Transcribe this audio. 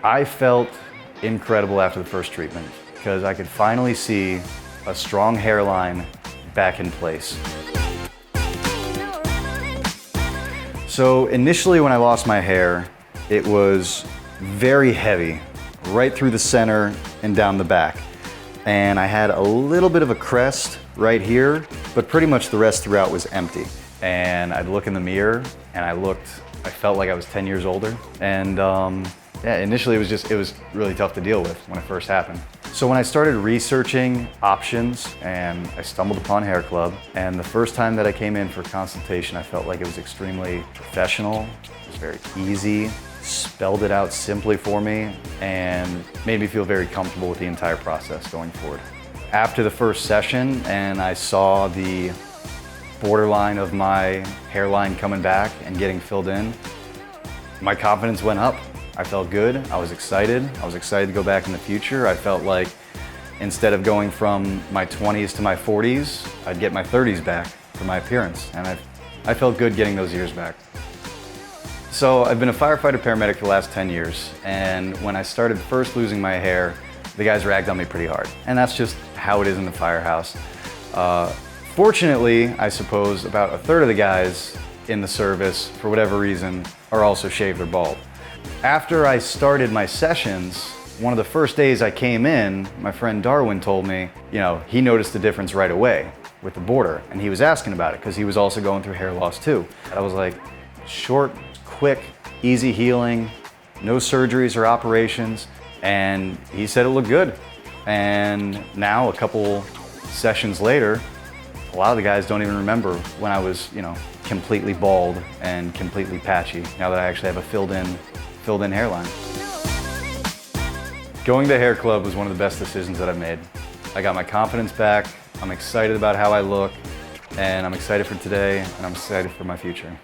I felt incredible after the first treatment because I could finally see a strong hairline back in place. So initially when I lost my hair, it was very heavy, right through the center and down the back. And I had a little bit of a crest right here, but pretty much the rest throughout was empty. And I'd look in the mirror and I felt like I was 10 years older. And yeah, initially it was really tough to deal with when it first happened. So when I started researching options and I stumbled upon Hair Club, and the first time that I came in for consultation, I felt like it was extremely professional, it was very easy, spelled it out simply for me, and made me feel very comfortable with the entire process going forward. After the first session and I saw the borderline of my hairline coming back and getting filled in, my confidence went up. I felt good, I was excited to go back in the future. I felt like instead of going from my 20s to my 40s, I'd get my 30s back for my appearance, and I felt good getting those years back. So I've been a firefighter paramedic for the last 10 years, and when I started first losing my hair, the guys ragged on me pretty hard. And that's just how it is in the firehouse. Fortunately, I suppose, about a third of the guys in the service, for whatever reason, are also shaved or bald. After I started my sessions, one of the first days I came in, my friend Darwin told me, he noticed the difference right away with the border, and he was asking about it because he was also going through hair loss too. I was like, short, quick, easy healing, no surgeries or operations, and he said it looked good. And now, a couple sessions later, a lot of the guys don't even remember when I was, completely bald and completely patchy, now that I actually have a filled in hairline. Going to Hair Club was one of the best decisions that I've made. I got my confidence back, I'm excited about how I look, and I'm excited for today, and I'm excited for my future.